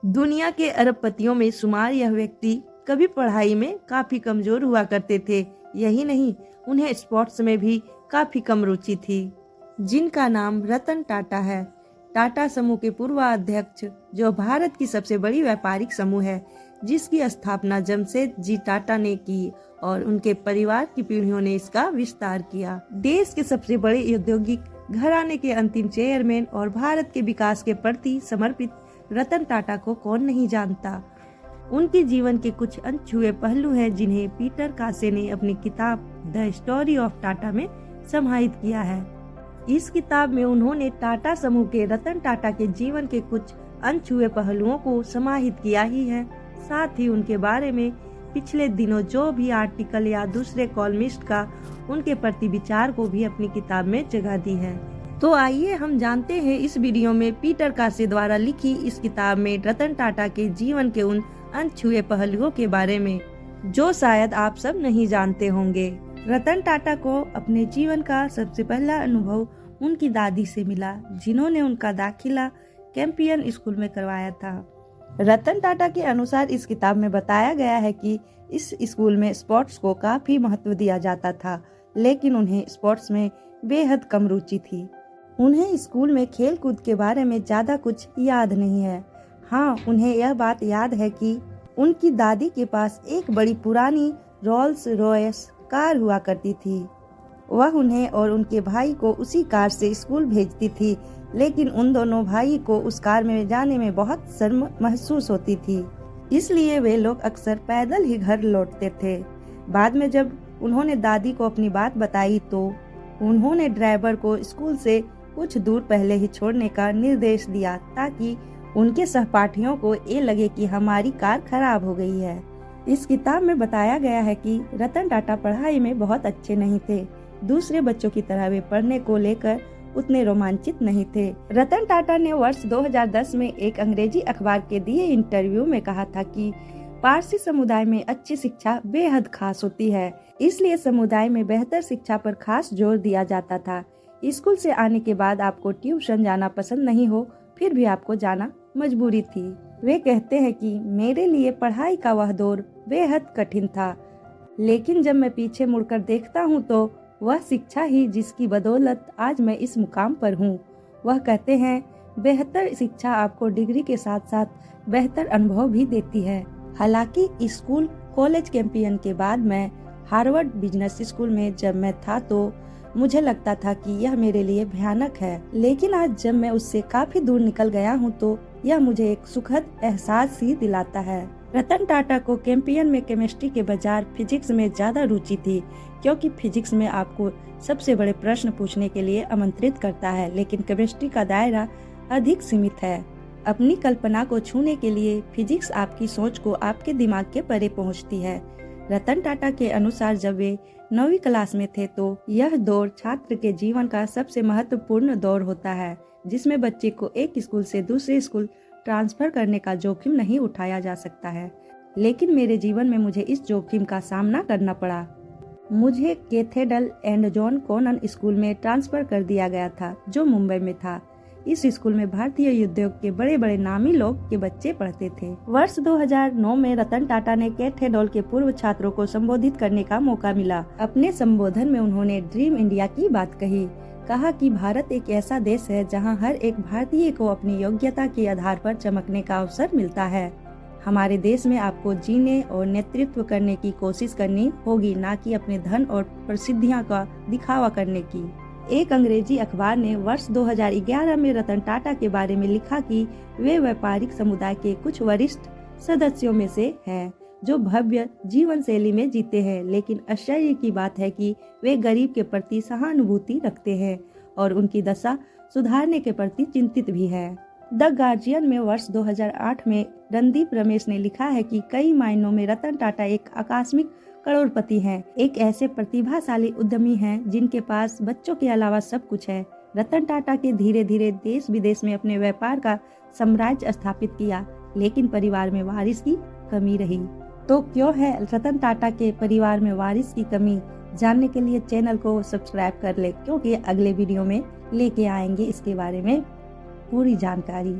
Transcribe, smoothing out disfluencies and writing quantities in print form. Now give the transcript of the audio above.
दुनिया के अरबपतियों में शुमार यह व्यक्ति कभी पढ़ाई में काफी कमजोर हुआ करते थे। यही नहीं, उन्हें स्पोर्ट्स में भी काफी कम रुचि थी। जिनका नाम रतन टाटा है। टाटा समूह के पूर्व अध्यक्ष, जो भारत की सबसे बड़ी व्यापारिक समूह है, जिसकी स्थापना जमशेद जी टाटा ने की और उनके परिवार की पीढ़ियों ने इसका विस्तार किया। देश के सबसे बड़े औद्योगिक घराने के अंतिम चेयरमैन और भारत के विकास के प्रति समर्पित रतन टाटा को कौन नहीं जानता। उनके जीवन के कुछ अनछुए पहलू हैं जिन्हें पीटर कासे ने अपनी किताब द स्टोरी ऑफ टाटा में समाहित किया है। इस किताब में उन्होंने टाटा समूह के रतन टाटा के जीवन के कुछ अनछुए पहलुओं को समाहित किया ही है। साथ ही उनके बारे में पिछले दिनों जो भी आर्टिकल या दूसरे कॉलमिस्ट का उनके प्रति विचार को भी अपनी किताब में जगह दी है। तो आइए हम जानते हैं इस वीडियो में पीटर कासे द्वारा लिखी इस किताब में रतन टाटा के जीवन के उन अनछुए पहलुओं के बारे में जो शायद आप सब नहीं जानते होंगे। रतन टाटा को अपने जीवन का सबसे पहला अनुभव उनकी दादी से मिला, जिन्होंने उनका दाखिला कैंपियन स्कूल में करवाया था। रतन टाटा के अनुसार इस किताब में बताया गया है कि इस स्कूल में स्पोर्ट्स को काफी महत्व दिया जाता था, लेकिन उन्हें स्पोर्ट्स में बेहद कम रुचि थी। उन्हें स्कूल में खेल कूद के बारे में ज्यादा कुछ याद नहीं है। हाँ, उन्हें यह बात याद है कि उनकी दादी के पास एक बड़ी पुरानी रोल्स रॉयस कार हुआ करती थी। वह उन्हें और उनके भाई को उसी कार से स्कूल भेजती थी, लेकिन उन दोनों भाई को उस कार में जाने में बहुत शर्म महसूस होती थी, इसलिए वे लोग अक्सर पैदल ही घर लौटते थे। बाद में जब उन्होंने दादी को अपनी बात बताई तो उन्होंने ड्राइवर को स्कूल से कुछ दूर पहले ही छोड़ने का निर्देश दिया, ताकि उनके सहपाठियों को ये लगे कि हमारी कार खराब हो गई है। इस किताब में बताया गया है कि रतन टाटा पढ़ाई में बहुत अच्छे नहीं थे। दूसरे बच्चों की तरह वे पढ़ने को लेकर उतने रोमांचित नहीं थे। रतन टाटा ने वर्ष 2010 में एक अंग्रेजी अखबार के दिए इंटरव्यू में कहा था कि पारसी समुदाय में अच्छी शिक्षा बेहद खास होती है, इसलिए समुदाय में बेहतर शिक्षा पर खास जोर दिया जाता था। स्कूल से आने के बाद आपको ट्यूशन जाना पसंद नहीं हो, फिर भी आपको जाना मजबूरी थी। वे कहते हैं कि मेरे लिए पढ़ाई का वह दौर बेहद कठिन था, लेकिन जब मैं पीछे मुड़कर देखता हूँ तो वह शिक्षा ही जिसकी बदौलत आज मैं इस मुकाम पर हूँ। वह कहते हैं बेहतर शिक्षा आपको डिग्री के साथ साथ बेहतर अनुभव भी देती है। हालांकि स्कूल कॉलेज कैंपियन के बाद मैं हार्वर्ड बिजनेस स्कूल में जब मैं था तो मुझे लगता था कि यह मेरे लिए भयानक है, लेकिन आज जब मैं उससे काफी दूर निकल गया हूँ तो यह मुझे एक सुखद एहसास ही दिलाता है। रतन टाटा को कैंपियन में केमिस्ट्री के बजाय फिजिक्स में ज्यादा रुचि थी, क्योंकि फिजिक्स में आपको सबसे बड़े प्रश्न पूछने के लिए आमंत्रित करता है, लेकिन केमिस्ट्री का दायरा अधिक सीमित है। अपनी कल्पना को छूने के लिए फिजिक्स आपकी सोच को आपके दिमाग के परे पहुंचती है। रतन टाटा के अनुसार जब वे 9वीं क्लास में थे तो यह दौर छात्र के जीवन का सबसे महत्वपूर्ण दौर होता है, जिसमें बच्चे को एक स्कूल से दूसरे स्कूल ट्रांसफर करने का जोखिम नहीं उठाया जा सकता है। लेकिन मेरे जीवन में मुझे इस जोखिम का सामना करना पड़ा। मुझे cathedral and John Connon school में ट्रांसफर कर दिया गया था, जो मुंबई में था। इस स्कूल में भारतीय उद्योग के बड़े बड़े नामी लोग के बच्चे पढ़ते थे। वर्ष 2009 में रतन टाटा ने कैथेड्रल के पूर्व छात्रों को संबोधित करने का मौका मिला। अपने संबोधन में उन्होंने ड्रीम इंडिया की बात कहा कि भारत एक ऐसा देश है जहां हर एक भारतीय को अपनी योग्यता के आधार पर चमकने का अवसर मिलता है। हमारे देश में आपको जीने और नेतृत्व करने की कोशिश करनी होगी, ना कि अपने धन और प्रसिद्धियां का दिखावा करने की। एक अंग्रेजी अखबार ने वर्ष 2011 में रतन टाटा के बारे में लिखा कि वे व्यापारिक समुदाय के कुछ वरिष्ठ सदस्यों में से हैं जो भव्य जीवन शैली में जीते हैं, लेकिन आश्चर्य की बात है कि वे गरीब के प्रति सहानुभूति रखते हैं और उनकी दशा सुधारने के प्रति चिंतित भी है। द गार्जियन में वर्ष 2008 में रणदीप रमेश ने लिखा है कि कई मायनों में रतन टाटा एक आकस्मिक करोड़पति हैं, एक ऐसे प्रतिभाशाली उद्यमी हैं जिनके पास बच्चों के अलावा सब कुछ है। रतन टाटा के धीरे धीरे देश विदेश में अपने व्यापार का साम्राज्य स्थापित किया, लेकिन परिवार में वारिस की कमी रही। तो क्यों है रतन टाटा के परिवार में वारिस की कमी? जानने के लिए चैनल को सब्सक्राइब कर ले, क्योंकि अगले वीडियो में लेके आएंगे इसके बारे में पूरी जानकारी।